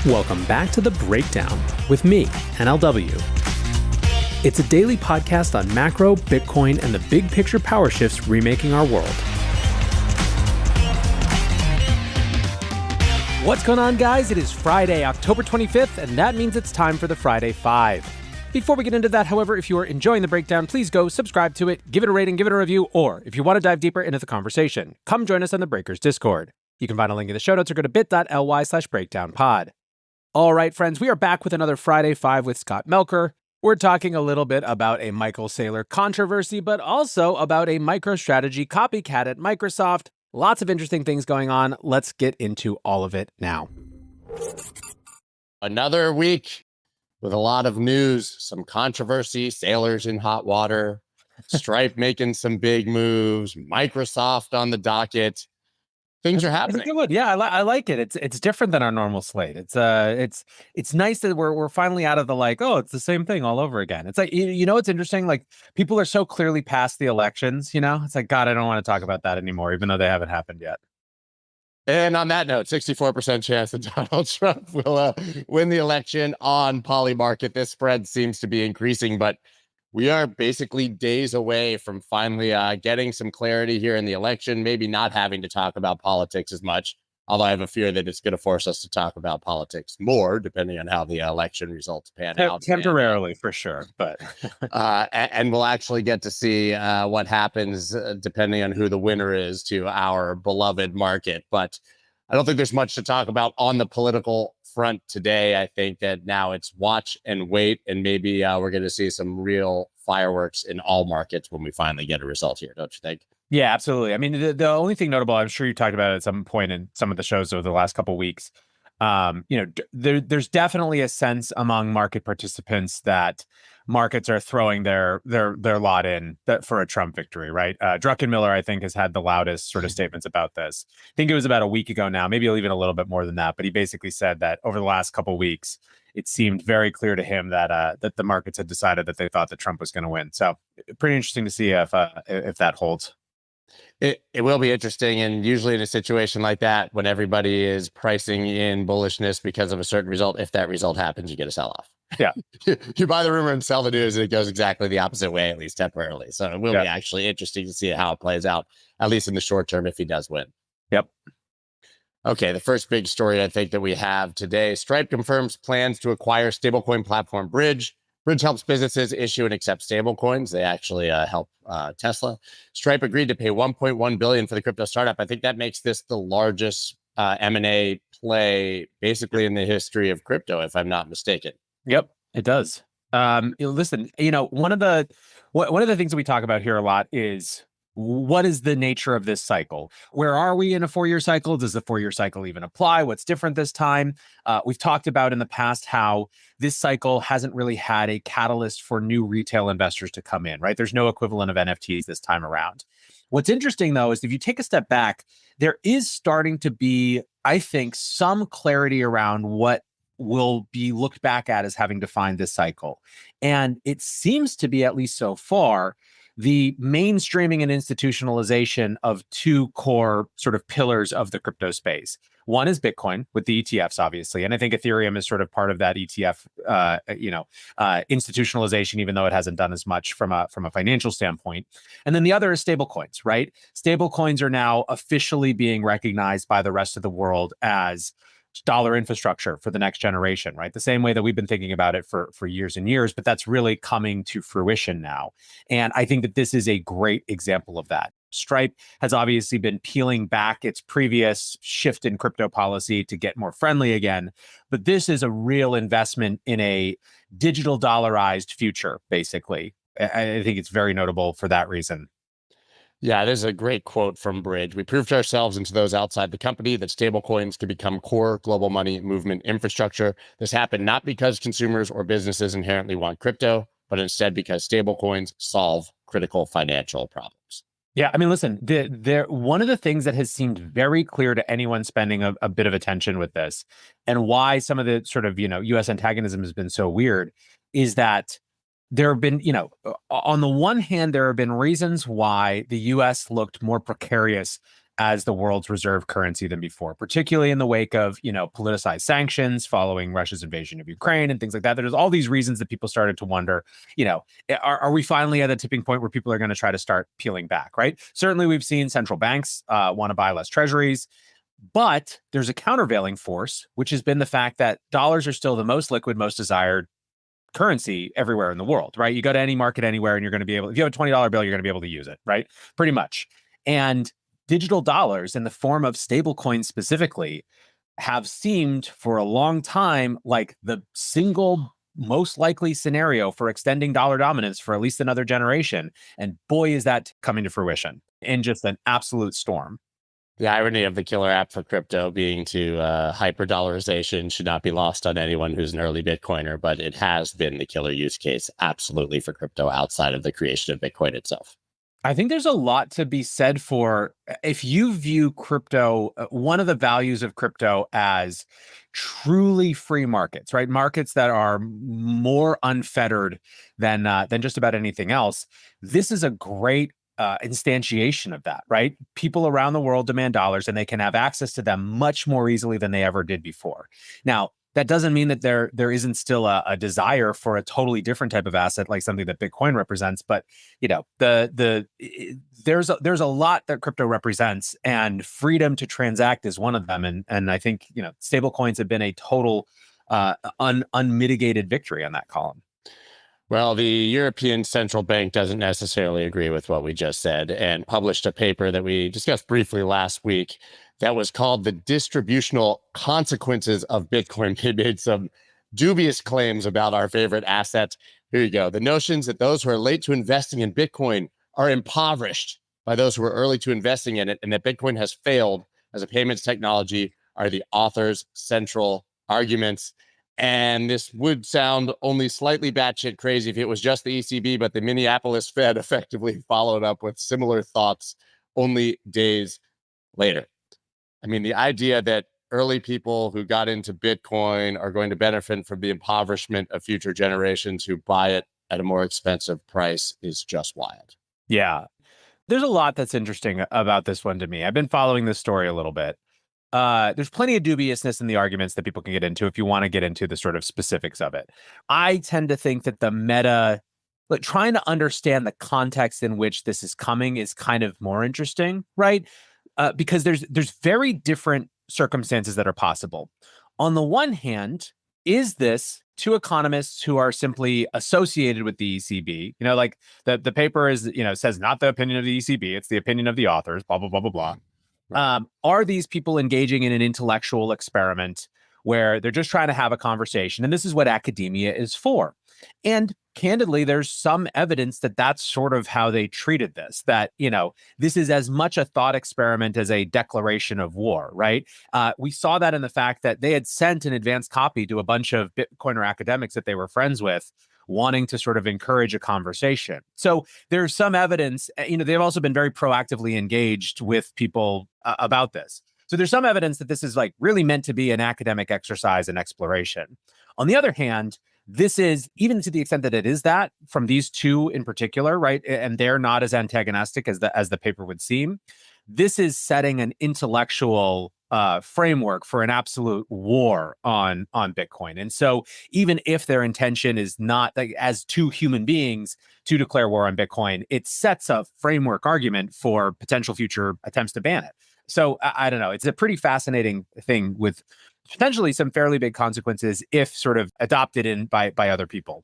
Welcome back to The Breakdown with me, NLW. It's a daily podcast on macro, Bitcoin, and the big picture power shifts remaking our world. What's going on, guys? It is Friday, October 25th, and that means it's time for the Friday Five. Before we get into that, however, if you are enjoying The Breakdown, please go subscribe to it, give it a rating, give it a review, or if you want to dive deeper into the conversation, come join us on the Breakers Discord. You can find a link in the show notes or go to bit.ly/breakdownpod. All right, friends, we are back with another Friday Five with Scott Melker. We're talking a little bit about a Michael Saylor controversy, but also about a Microstrategy copycat at Microsoft. Lots of interesting things going on. Let's get into all of it now. Another week with a lot of news, some controversy, Saylor's in hot water, Stripe making some big moves, Microsoft on the docket. Things are happening. It's good. Yeah, I like it. It's different than our normal slate. It's nice that we're finally out of the it's the same thing all over again. It's like it's interesting. Like, people are so clearly past the elections. It's like, God, I don't want to talk about that anymore, even though they haven't happened yet. And on that note, 64% chance that Donald Trump will win the election on Polymarket. This spread seems to be increasing, but we are basically days away from finally getting some clarity here in the election, maybe not having to talk about politics as much, although I have a fear that it's going to force us to talk about politics more, depending on how the election results pan out. Temporarily, for sure. But and we'll actually get to see what happens depending on who the winner is to our beloved market. But I don't think there's much to talk about on the political front today. I think that now it's watch and wait, and maybe we're going to see some real fireworks in all markets when we finally get a result here, don't you think? Yeah, absolutely. I mean, the only thing notable, I'm sure you talked about it at some point in some of the shows over the last couple of weeks. There's definitely a sense among market participants that markets are throwing their lot in for a Trump victory, right? Druckenmiller, I think, has had the loudest sort of statements about this. I think it was about a week ago now, maybe even a little bit more than that. But he basically said that over the last couple of weeks, it seemed very clear to him that the markets had decided that they thought that Trump was going to win. So pretty interesting to see if that holds. It will be interesting. And usually in a situation like that, when everybody is pricing in bullishness because of a certain result, if that result happens, you get a sell-off. Yeah. You buy the rumor and sell the news, and it goes exactly the opposite way, at least temporarily. So it will be actually interesting to see how it plays out, at least in the short term, if he does win. Yep. Okay, the first big story I think that we have today, Stripe confirms plans to acquire stablecoin platform Bridge. Bridge helps businesses issue and accept stablecoins. They actually help Tesla. Stripe agreed to pay $1.1 billion for the crypto startup. I think that makes this the largest M&A play basically in the history of crypto, if I'm not mistaken. Yep, it does. Listen, one of the things that we talk about here a lot is, what is the nature of this cycle? Where are we in a 4-year cycle? Does the 4-year cycle even apply? What's different this time? We've talked about in the past how this cycle hasn't really had a catalyst for new retail investors to come in, right? There's no equivalent of NFTs this time around. What's interesting, though, is if you take a step back, there is starting to be, I think, some clarity around what will be looked back at as having defined this cycle. And it seems to be, at least so far, the mainstreaming and institutionalization of two core sort of pillars of the crypto space. One is Bitcoin with the ETFs, obviously. And I think Ethereum is sort of part of that ETF, institutionalization, even though it hasn't done as much from a financial standpoint. And then the other is stablecoins, right? Stablecoins are now officially being recognized by the rest of the world as dollar infrastructure for the next generation, right? The same way that we've been thinking about it for years and years, but that's really coming to fruition now. And I think that this is a great example of that. Stripe has obviously been peeling back its previous shift in crypto policy to get more friendly again, but this is a real investment in a digital dollarized future, basically. I think it's very notable for that reason. Yeah, there's a great quote from Bridge. We proved to ourselves and to those outside the company that stablecoins could become core global money movement infrastructure. This happened not because consumers or businesses inherently want crypto, but instead because stablecoins solve critical financial problems. Yeah, I mean, listen, one of the things that has seemed very clear to anyone spending a bit of attention with this, and why some of the sort of, U.S. antagonism has been so weird, is that there have been, on the one hand, there have been reasons why the U.S. looked more precarious as the world's reserve currency than before, particularly in the wake of, politicized sanctions following Russia's invasion of Ukraine and things like that. There's all these reasons that people started to wonder, are we finally at a tipping point where people are going to try to start peeling back, right? Certainly, we've seen central banks want to buy less treasuries. But there's a countervailing force, which has been the fact that dollars are still the most liquid, most desired currency everywhere in the world, right? You go to any market anywhere and you're going to be able, if you have a $20 bill, you're going to be able to use it, right? Pretty much. And digital dollars in the form of stable coins specifically have seemed for a long time like the single most likely scenario for extending dollar dominance for at least another generation. And boy, is that coming to fruition in just an absolute storm. The irony of the killer app for crypto being to hyper-dollarization should not be lost on anyone who's an early Bitcoiner, but it has been the killer use case absolutely for crypto outside of the creation of Bitcoin itself. I think there's a lot to be said for if you view crypto, one of the values of crypto as truly free markets, right? Markets that are more unfettered than just about anything else. This is a great instantiation of that, right? People around the world demand dollars and they can have access to them much more easily than they ever did before. Now, that doesn't mean that there isn't still a desire for a totally different type of asset, like something that Bitcoin represents. But there's a lot that crypto represents, and freedom to transact is one of them. And I think stable coins have been a total unmitigated victory on that column. Well, the European Central Bank doesn't necessarily agree with what we just said and published a paper that we discussed briefly last week that was called The Distributional Consequences of Bitcoin. They made some dubious claims about our favorite asset. Here you go. The notions that those who are late to investing in Bitcoin are impoverished by those who are early to investing in it, and that Bitcoin has failed as a payments technology are the author's central arguments. And this would sound only slightly batshit crazy if it was just the ECB, but the Minneapolis Fed effectively followed up with similar thoughts only days later. I mean, the idea that early people who got into Bitcoin are going to benefit from the impoverishment of future generations who buy it at a more expensive price is just wild. Yeah. There's a lot that's interesting about this one to me. I've been following this story a little bit. There's plenty of dubiousness in the arguments that people can get into if you want to get into the sort of specifics of it. I tend to think that the meta, like trying to understand the context in which this is coming is kind of more interesting, right? Because there's very different circumstances that are possible. On the one hand, is this two economists who are simply associated with the ECB? Like the paper is, says not the opinion of the ECB, it's the opinion of the authors, blah, blah, blah, blah, blah. Are these people engaging in an intellectual experiment where they're just trying to have a conversation? And this is what academia is for. And candidly, there's some evidence that that's sort of how they treated this, that, this is as much a thought experiment as a declaration of war, right? We saw that in the fact that they had sent an advanced copy to a bunch of Bitcoiner academics that they were friends with, wanting to sort of encourage a conversation. So there's some evidence, they've also been very proactively engaged with people about this. So there's some evidence that this is like really meant to be an academic exercise and exploration. On the other hand, this is, even to the extent that it is that from these two in particular, right? And they're not as antagonistic as the paper would seem. This is setting an intellectual framework for an absolute war on Bitcoin. And so even if their intention is not like as two human beings to declare war on Bitcoin, it sets a framework argument for potential future attempts to ban it. So I don't know. It's a pretty fascinating thing with potentially some fairly big consequences if sort of adopted in by other people.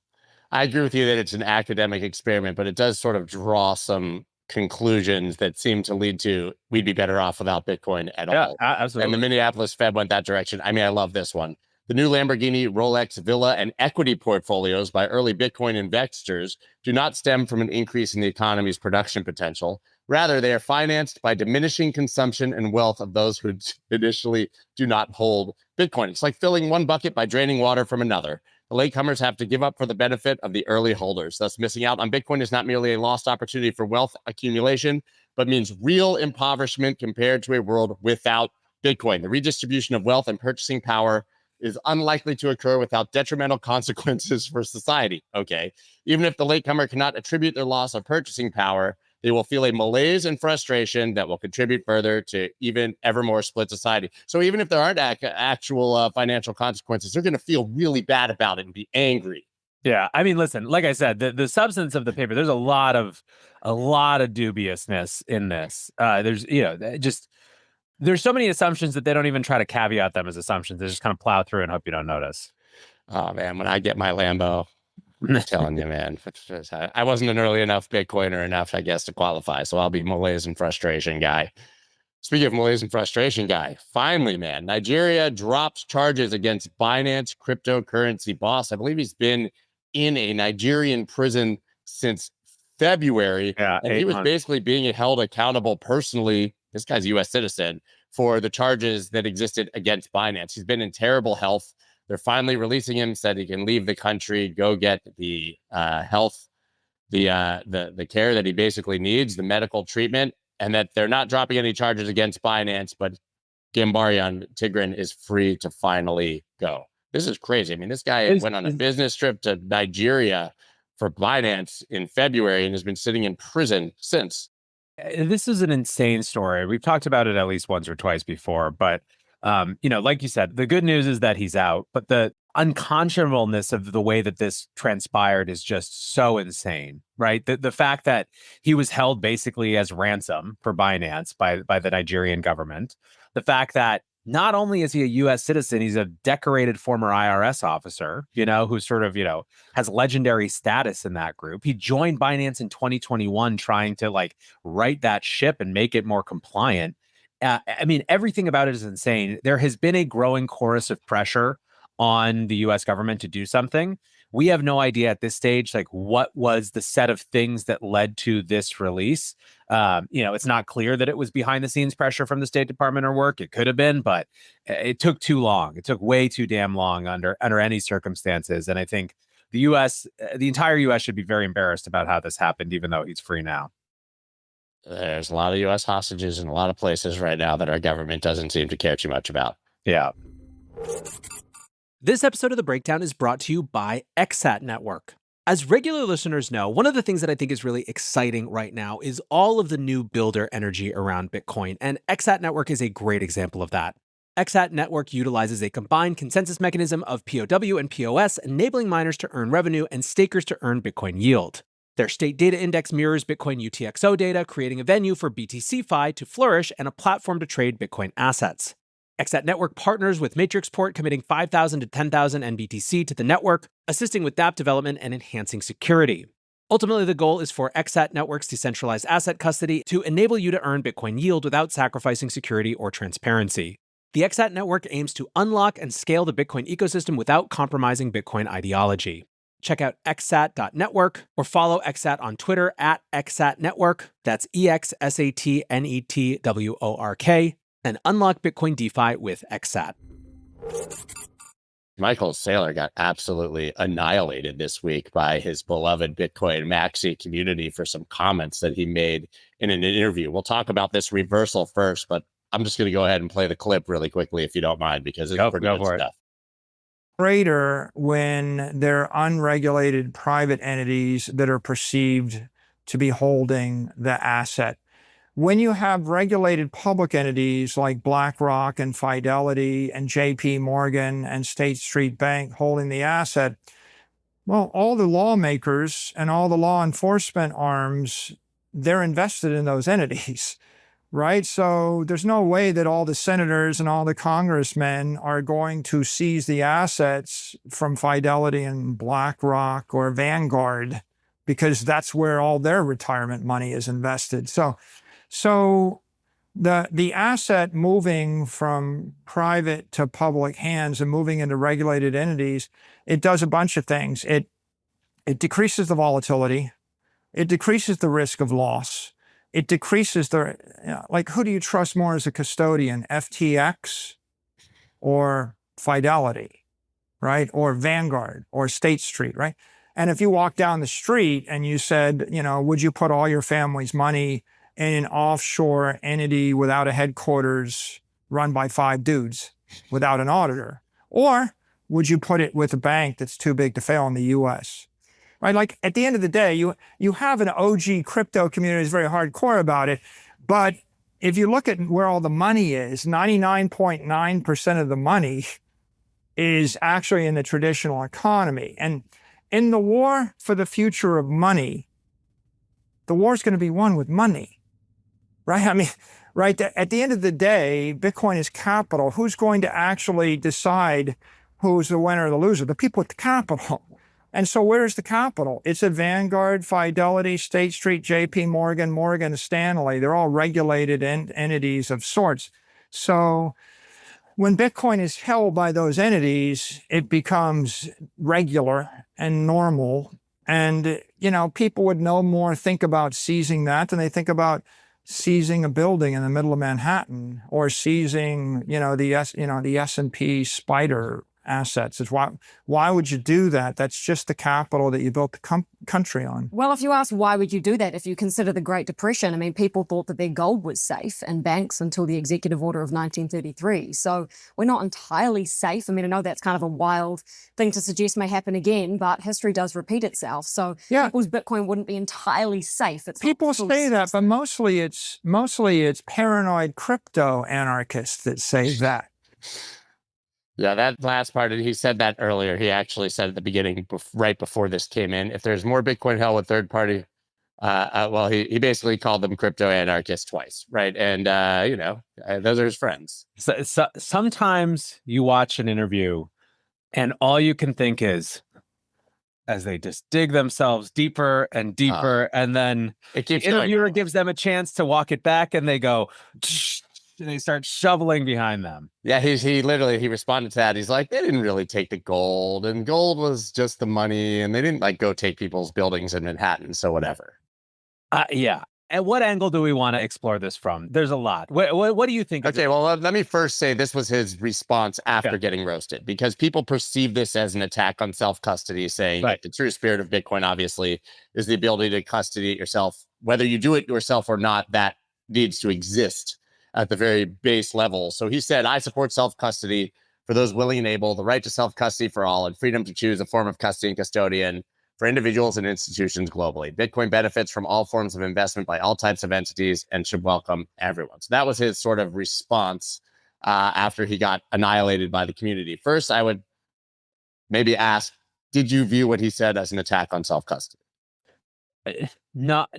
I agree with you that it's an academic experiment, but it does sort of draw some conclusions that seem to lead to we'd be better off without Bitcoin at all. Absolutely. And the Minneapolis Fed went that direction. I mean, I love this one. The new Lamborghini, Rolex, Villa, and equity portfolios by early Bitcoin investors do not stem from an increase in the economy's production potential. Rather, they are financed by diminishing consumption and wealth of those who initially do not hold Bitcoin. It's like filling one bucket by draining water from another. The latecomers have to give up for the benefit of the early holders. Thus, missing out on Bitcoin is not merely a lost opportunity for wealth accumulation, but means real impoverishment compared to a world without Bitcoin. The redistribution of wealth and purchasing power is unlikely to occur without detrimental consequences for society. Okay. Even if the latecomer cannot attribute their loss of purchasing power They will feel a malaise and frustration that will contribute further to even ever more split society. So even if there aren't actual financial consequences, they're going to feel really bad about it and be angry. Yeah, I mean, listen, like I said, the substance of the paper, there's a lot of dubiousness in this. There's, just there's so many assumptions that they don't even try to caveat them as assumptions. They just kind of plow through and hope you don't notice. Oh man, when I get my Lambo, I'm telling you, man, I wasn't an early enough Bitcoiner enough, I guess, to qualify. So I'll be malaise and frustration guy. Speaking of malaise and frustration guy, finally, man, Nigeria drops charges against Binance cryptocurrency boss. I believe he's been in a Nigerian prison since February. Yeah, And he was basically being held accountable personally. This guy's a U.S. citizen for the charges that existed against Binance. He's been in terrible health. They're finally releasing him, said he can leave the country, go get the health, the care that he basically needs, the medical treatment, and that they're not dropping any charges against Binance, but Gambarian Tigran is free to finally go. This is crazy. I mean, this guy went on a business trip to Nigeria for Binance in February and has been sitting in prison since. This is an insane story. We've talked about it at least once or twice before, but like you said, the good news is that he's out, but the unconscionableness of the way that this transpired is just so insane, right? The fact that he was held basically as ransom for Binance by the Nigerian government, the fact that not only is he a U.S. citizen, he's a decorated former IRS officer, who sort of, has legendary status in that group. He joined Binance in 2021, trying to right that ship and make it more compliant. I mean, everything about it is insane. There has been a growing chorus of pressure on the U.S. government to do something. We have no idea at this stage, what was the set of things that led to this release. It's not clear that it was behind the scenes pressure from the State Department or work. It could have been, but it took too long. It took way too damn long under any circumstances. And I think the entire U.S. should be very embarrassed about how this happened, even though he's free now. There's a lot of U.S. hostages in a lot of places right now that our government doesn't seem to care too much about. Yeah. This episode of The Breakdown is brought to you by ExSat Network. As regular listeners know, one of the things that I think is really exciting right now is all of the new builder energy around Bitcoin, and ExSat Network is a great example of that. ExSat Network utilizes a combined consensus mechanism of POW and POS, enabling miners to earn revenue and stakers to earn Bitcoin yield. Their state data index mirrors Bitcoin UTXO data, creating a venue for BTCFi to flourish and a platform to trade Bitcoin assets. ExSat Network partners with Matrixport, committing 5,000 to 10,000 NBTC to the network, assisting with dApp development and enhancing security. Ultimately, the goal is for ExSat Network's decentralized asset custody to enable you to earn Bitcoin yield without sacrificing security or transparency. The ExSat Network aims to unlock and scale the Bitcoin ecosystem without compromising Bitcoin ideology. Check out exsat.network or follow ExSat on Twitter at ExSatNetwork. That's ExSatNetwork. And unlock Bitcoin DeFi with ExSat. Michael Saylor got absolutely annihilated this week by his beloved Bitcoin maxi community for some comments that he made in an interview. We'll talk about this reversal first, but I'm just going to go ahead and play the clip really quickly if you don't mind, because it's pretty good stuff. Trader when they're unregulated private entities that are perceived to be holding the asset. When you have regulated public entities like BlackRock and Fidelity and JP Morgan and State Street Bank holding the asset, well, all the lawmakers and all the law enforcement arms, they're invested in those entities, right? So there's no way that all the senators and all the congressmen are going to seize the assets from Fidelity and BlackRock or Vanguard, because that's where all their retirement money is invested. So the asset moving from private to public hands and moving into regulated entities, it does a bunch of things. It decreases the volatility. It decreases the risk of loss. It decreases who do you trust more as a custodian, FTX or Fidelity, right? Or Vanguard or State Street, right? And if you walk down the street and you said, would you put all your family's money in an offshore entity without a headquarters run by 5 dudes without an auditor? Or would you put it with a bank that's too big to fail in the US? right? Like at the end of the day, you have an OG crypto community that's very hardcore about it, but if you look at where all the money is, 99.9% of the money is actually in the traditional economy. And in the war for the future of money, the war's going to be won with money, right? I mean, right, at the end of the day, Bitcoin is capital. Who's going to actually decide who's the winner or the loser? The people with the capital. And so where's the capital? It's at Vanguard, Fidelity, State Street, JP Morgan, Morgan Stanley. They're all regulated entities of sorts. So when Bitcoin is held by those entities, it becomes regular and normal. And, people would no more think about seizing that than they think about seizing a building in the middle of Manhattan or seizing, the S&P Spider assets. It's why would you do that? That's just the capital that you built the country on. Well, if you ask why would you do that, if you consider the Great Depression, I mean, people thought that their gold was safe and banks until the Executive Order of 1933. So we're not entirely safe. I mean, I know that's kind of a wild thing to suggest may happen again, but history does repeat itself. So people's Bitcoin wouldn't be entirely safe. People say that, but mostly it's paranoid crypto anarchists that say that. Yeah, that last part, he said that earlier. He actually said at the beginning, right before this came in, if there's more Bitcoin held with third party, well, he basically called them crypto anarchists twice, right? And, those are his friends. So sometimes you watch an interview and all you can think is, as they just dig themselves deeper and deeper, and then it keeps the interviewer gives them a chance to walk it back and they go... and they start shoveling behind them. Yeah, he literally responded to that. He's like, they didn't really take the gold, and gold was just the money, and they didn't go take people's buildings in Manhattan, so whatever. Yeah. At what angle do we want to explore this from? There's a lot. What do you think? Okay, well, let me first say this was his response after getting roasted, because people perceive this as an attack on self-custody, saying that the true spirit of Bitcoin, obviously, is the ability to custody it yourself. Whether you do it yourself or not, that needs to exist at the very base level. So he said, I support self-custody for those willing and able, the right to self-custody for all, and freedom to choose a form of custody and custodian for individuals and institutions globally. Bitcoin benefits from all forms of investment by all types of entities and should welcome everyone. So that was his sort of response after he got annihilated by the community. First, I would maybe ask, did you view what he said as an attack on self-custody? Not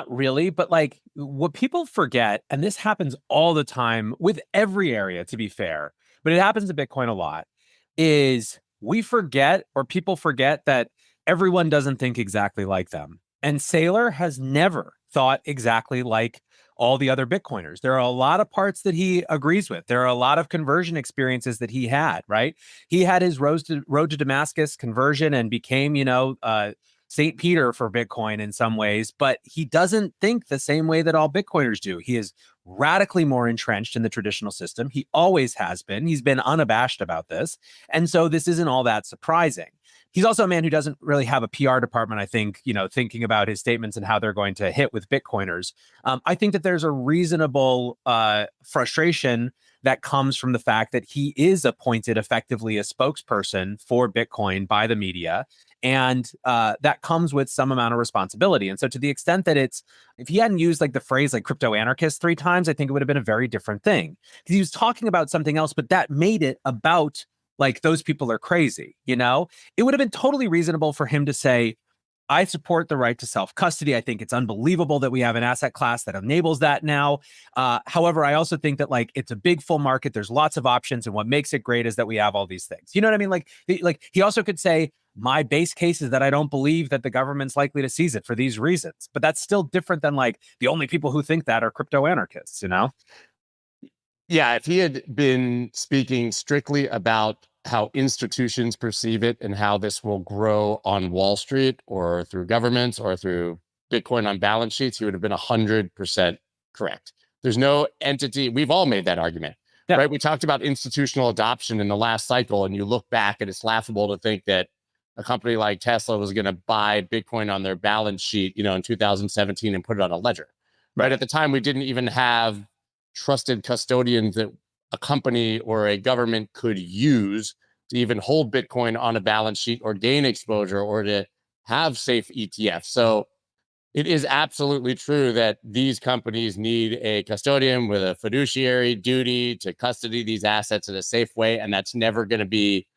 really, but what people forget, and this happens all the time with every area, to be fair, but it happens to Bitcoin a lot, is we forget, or people forget, that everyone doesn't think exactly like them. And Saylor has never thought exactly like all the other Bitcoiners. There are a lot of parts that he agrees with. There are a lot of conversion experiences that he had, right? He had his road to Damascus conversion and became, St. Peter for Bitcoin in some ways, but he doesn't think the same way that all Bitcoiners do. He is radically more entrenched in the traditional system. He always has been. He's been unabashed about this. And so this isn't all that surprising. He's also a man who doesn't really have a PR department, I think, thinking about his statements and how they're going to hit with Bitcoiners. I think that there's a reasonable frustration that comes from the fact that he is appointed effectively a spokesperson for Bitcoin by the media. And that comes with some amount of responsibility. And so to the extent that if he hadn't used the phrase crypto anarchist 3 times, I think it would have been a very different thing. Because he was talking about something else, but that made it about those people are crazy, It would have been totally reasonable for him to say, I support the right to self-custody. I think it's unbelievable that we have an asset class that enables that now. However, I also think that it's a big full market. There's lots of options. And what makes it great is that we have all these things. You know what I mean? He also could say, my base case is that I don't believe that the government's likely to seize it for these reasons. But that's still different than the only people who think that are crypto anarchists, Yeah, if he had been speaking strictly about how institutions perceive it and how this will grow on Wall Street or through governments or through Bitcoin on balance sheets, he would have been 100% correct. There's no entity. We've all made that argument, right? We talked about institutional adoption in the last cycle, and you look back and it's laughable to think that a company like Tesla was going to buy Bitcoin on their balance sheet, in 2017 and put it on a ledger. Right. At the time, we didn't even have trusted custodians that a company or a government could use to even hold Bitcoin on a balance sheet or gain exposure or to have safe ETFs. So it is absolutely true that these companies need a custodian with a fiduciary duty to custody these assets in a safe way. And that's never going to be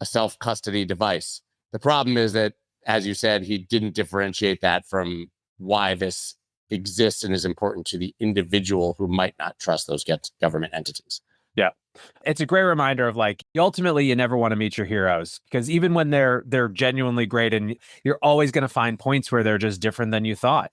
a self-custody device. The problem is that, as you said, he didn't differentiate that from why this exists and is important to the individual who might not trust those government entities. Yeah. It's a great reminder of like, ultimately, you never want to meet your heroes, because even when they're genuinely great, and you're always going to find points where they're just different than you thought.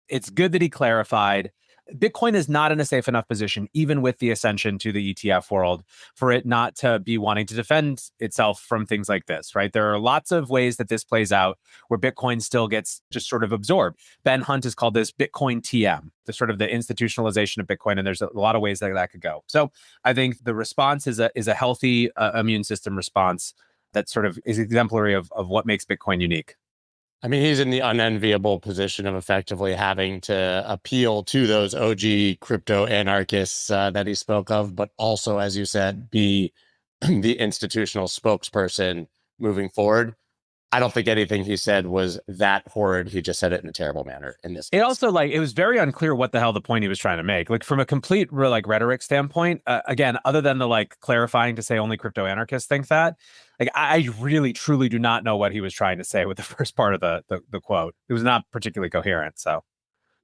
It's good that he clarified Bitcoin is not in a safe enough position, even with the ascension to the ETF world, for it not to be wanting to defend itself from things like this, right? There are lots of ways that this plays out where Bitcoin still gets just sort of absorbed. Ben Hunt has called this Bitcoin TM, the sort of the institutionalization of Bitcoin, and there's a lot of ways that that could go. So I think the response is a healthy immune system response that sort of is exemplary of what makes Bitcoin unique. I mean, he's in the unenviable position of effectively having to appeal to those OG crypto anarchists that he spoke of, but also, as you said, be the institutional spokesperson moving forward. I don't think anything he said was that horrid. He just said it in a terrible manner in this case. It also, like, it was very unclear what the hell the point he was trying to make. Like, from a complete like rhetoric standpoint, again, other than the like clarifying to say only crypto anarchists think that, like, I really truly do not know what he was trying to say with the first part of the quote. It was not particularly coherent. So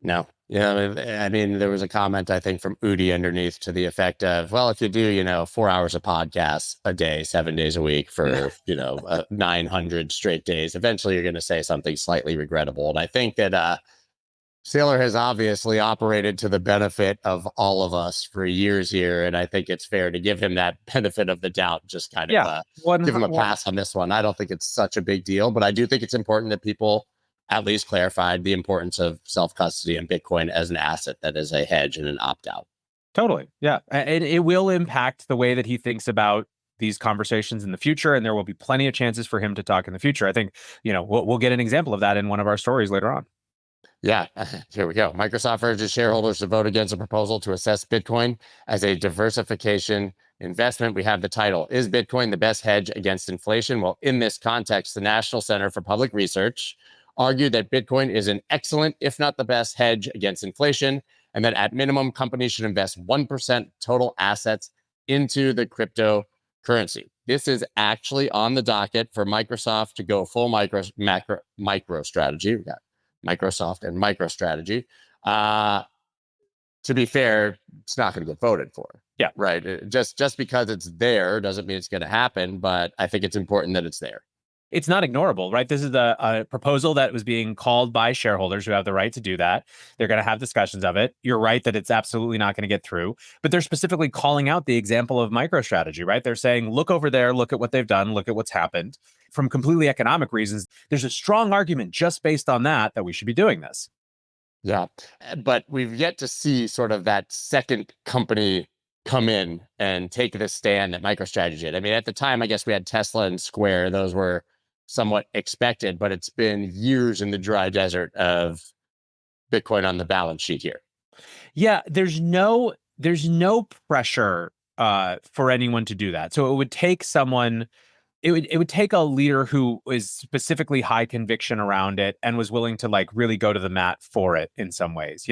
No. Yeah, I mean, there was a comment, I think, from Udi underneath to the effect of, well, if you do, 4 hours of podcasts a day, 7 days a week for, 900 straight days, eventually you're going to say something slightly regrettable. And I think that Saylor has obviously operated to the benefit of all of us for years here. And I think it's fair to give him that benefit of the doubt, just kind of give him a pass on this one. I don't think it's such a big deal, but I do think it's important that people at least clarified the importance of self-custody and Bitcoin as an asset that is a hedge and an opt-out. totally. Yeah. And it will impact the way that he thinks about these conversations in the future. And there will be plenty of chances for him to talk in the future. I think, we'll get an example of that in one of our stories later on. Yeah, here we go. Microsoft urges shareholders to vote against a proposal to assess Bitcoin as a diversification investment. We have the title, Is Bitcoin the Best Hedge Against Inflation? Well, in this context, the National Center for Public Research argued that Bitcoin is an excellent, if not the best, hedge against inflation, and that at minimum, companies should invest 1% total assets into the cryptocurrency. This is actually on the docket for Microsoft to go full MicroStrategy. We got Microsoft and MicroStrategy. To be fair, it's not going to get voted for. Yeah. Right. Just because it's there doesn't mean it's going to happen, but I think it's important that it's there. It's not ignorable, right? This is a proposal that was being called by shareholders who have the right to do that. They're going to have discussions of it. You're right that it's absolutely not going to get through, but they're specifically calling out the example of MicroStrategy, right? They're saying, look over there, look at what they've done, look at what's happened. From completely economic reasons, there's a strong argument just based on that we should be doing this. Yeah, but we've yet to see sort of that second company come in and take this stand that MicroStrategy did. I mean, at the time, I guess we had Tesla and Square. Those were somewhat expected, but it's been years in the dry desert of Bitcoin on the balance sheet here. Yeah, there's no pressure for anyone to do that. So it would take someone. It would take a leader who is specifically high conviction around it and was willing to like really go to the mat for it in some ways.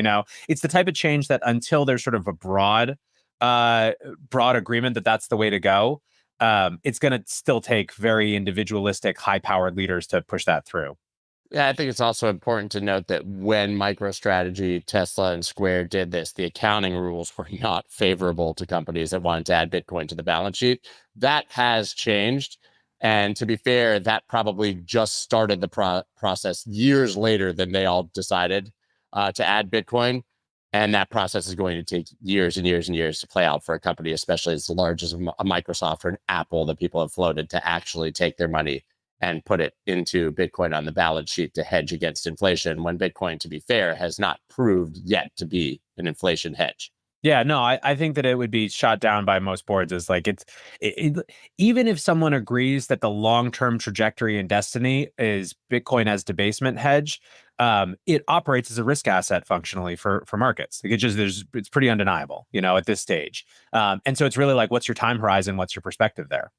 It's the type of change that until there's sort of a broad agreement that that's the way to go, it's going to still take very individualistic, high-powered leaders to push that through. Yeah, I think it's also important to note that when MicroStrategy, Tesla, and Square did this, the accounting rules were not favorable to companies that wanted to add Bitcoin to the balance sheet. That has changed. And to be fair, that probably just started the process years later than they all decided to add Bitcoin. And that process is going to take years and years and years to play out for a company, especially as large as a Microsoft or an Apple that people have floated to actually take their money and put it into Bitcoin on the balance sheet to hedge against inflation, when Bitcoin, to be fair, has not proved yet to be an inflation hedge. Yeah, no, I think that it would be shot down by most boards as like even if someone agrees that the long-term trajectory and destiny is Bitcoin as debasement hedge, it operates as a risk asset functionally for markets. Like it's pretty undeniable, at this stage. And so it's really like, what's your time horizon? What's your perspective there?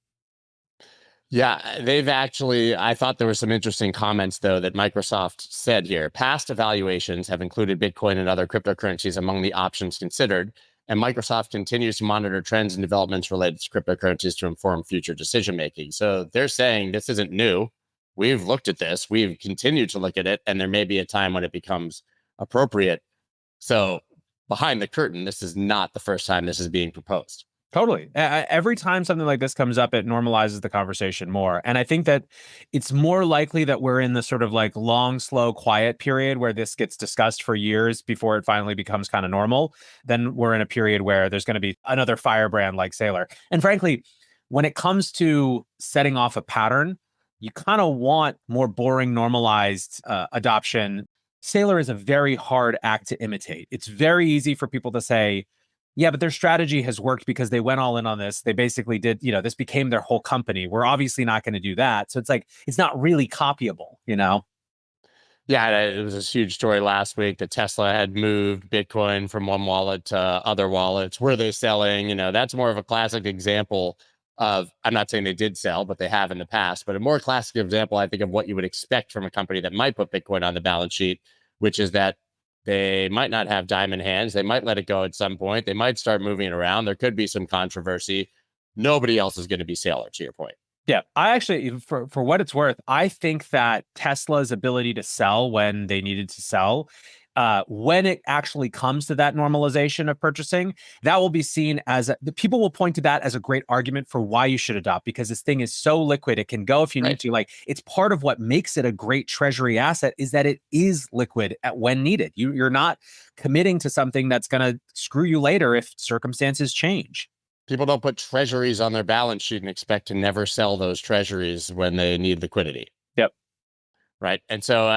Yeah, they've actually, I thought there were some interesting comments, though, that Microsoft said here. Past evaluations have included Bitcoin and other cryptocurrencies among the options considered, and Microsoft continues to monitor trends and developments related to cryptocurrencies to inform future decision making. So they're saying this isn't new. We've looked at this, we've continued to look at it, and there may be a time when it becomes appropriate. So behind the curtain, this is not the first time this is being proposed. Totally. Every time something like this comes up, it normalizes the conversation more. And I think that it's more likely that we're in the sort of like long, slow, quiet period where this gets discussed for years before it finally becomes kind of normal. Then we're in a period where there's going to be another firebrand like Saylor. And frankly, when it comes to setting off a pattern, you kind of want more boring, normalized adoption. Saylor is a very hard act to imitate. It's very easy for people to say, yeah, but their strategy has worked because they went all in on this. They basically did, this became their whole company. We're obviously not going to do that. So it's like, it's not really copyable, Yeah, it was a huge story last week that Tesla had moved Bitcoin from one wallet to other wallets. Were they selling? That's more of a classic example of, I'm not saying they did sell, but they have in the past, but a more classic example, I think, of what you would expect from a company that might put Bitcoin on the balance sheet, which is that they might not have diamond hands. They might let it go at some point. They might start moving it around. There could be some controversy. Nobody else is going to be Saylor, to your point. Yeah, I actually, for what it's worth, I think that Tesla's ability to sell when they needed to sell, when it actually comes to that normalization of purchasing, that will be seen as the people will point to that as a great argument for why you should adopt, because this thing is so liquid. It can go if you need to. Like, it's part of what makes it a great treasury asset is that it is liquid at when needed. You're not committing to something that's going to screw you later if circumstances change. People don't put treasuries on their balance sheet and expect to never sell those treasuries when they need liquidity. Yep. Right. And so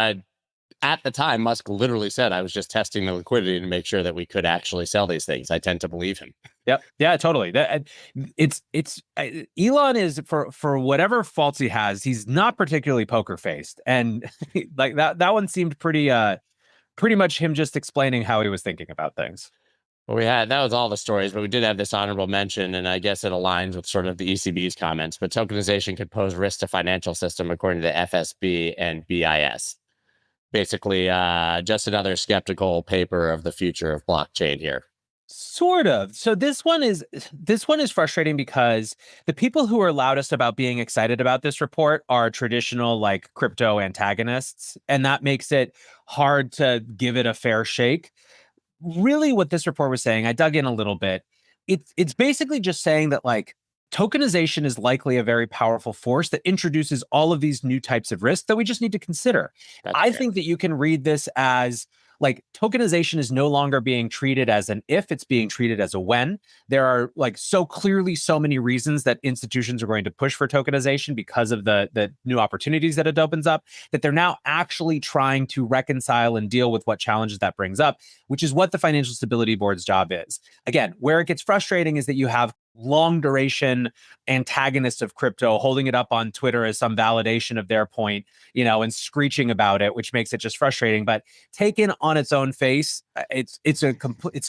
at the time, Musk literally said, I was just testing the liquidity to make sure that we could actually sell these things. I tend to believe him. Yep. Yeah, totally. Elon is, for whatever faults he has, he's not particularly poker faced. And like that one seemed pretty much him just explaining how he was thinking about things. Well, that was all the stories, but we did have this honorable mention, and I guess it aligns with sort of the ECB's comments, but tokenization could pose risk to financial system according to the FSB and BIS. Basically, just another skeptical paper of the future of blockchain here. Sort of. So this one is frustrating because the people who are loudest about being excited about this report are traditional like crypto antagonists, and that makes it hard to give it a fair shake. Really, what this report was saying, I dug in a little bit. It's basically just saying that like tokenization is likely a very powerful force that introduces all of these new types of risk that we just need to consider. I think that you can read this as like tokenization is no longer being treated as an if, it's being treated as a when. There are like so clearly so many reasons that institutions are going to push for tokenization because of the new opportunities that it opens up, that they're now actually trying to reconcile and deal with what challenges that brings up, which is what the Financial Stability Board's job is. Again, where it gets frustrating is that you have long duration antagonists of crypto holding it up on Twitter as some validation of their point, and screeching about it, which makes it just frustrating. But taken on its own face, it's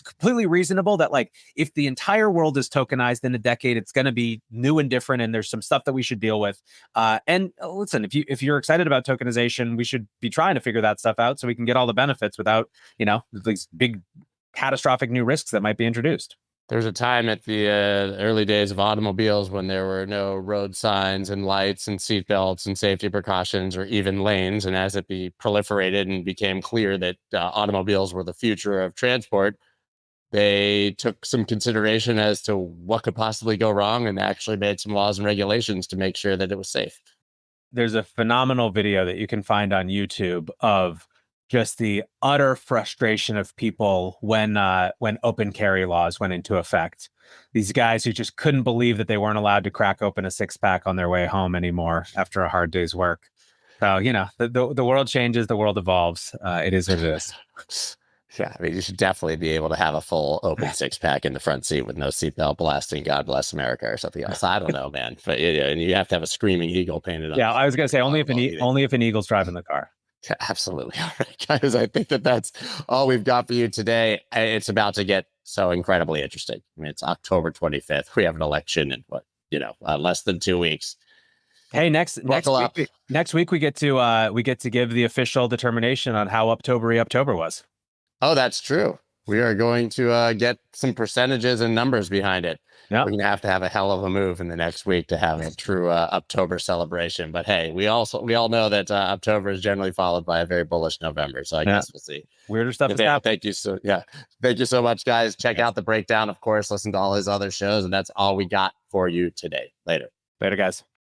completely reasonable that like if the entire world is tokenized in a decade, it's going to be new and different, and there's some stuff that we should deal with. And listen, if you're excited about tokenization, we should be trying to figure that stuff out so we can get all the benefits without these big catastrophic new risks that might be introduced. There was a time at the early days of automobiles when there were no road signs and lights and seatbelts and safety precautions or even lanes. And as it proliferated and became clear that automobiles were the future of transport, they took some consideration as to what could possibly go wrong and actually made some laws and regulations to make sure that it was safe. There's a phenomenal video that you can find on YouTube of just the utter frustration of people when open carry laws went into effect. These guys who just couldn't believe that they weren't allowed to crack open a 6-pack on their way home anymore after a hard day's work. So, the world changes, the world evolves. It is what it is. Yeah, I mean, you should definitely be able to have a full open 6-pack in the front seat with no seatbelt blasting "God Bless America" or something else. I don't know, man. But and you have to have a screaming eagle painted on. Yeah, I was gonna say only if an eagle's driving the car. Yeah, absolutely. All right, guys, I think that's all we've got for you today. It's about to get so incredibly interesting. I mean, it's October 25th. We have an election in less than 2 weeks. Hey, next Buckle up. week, we get to give the official determination on how October was. Oh, that's true. We are going to get some percentages and numbers behind it. Yeah. We're going to have a hell of a move in the next week to have a true October celebration. But hey, we all know that October is generally followed by a very bullish November. So I guess we'll see. Weirder stuff is Yeah, happening. thank you so much, guys. Check out the breakdown, of course. Listen to all his other shows, and that's all we got for you today. Later, guys.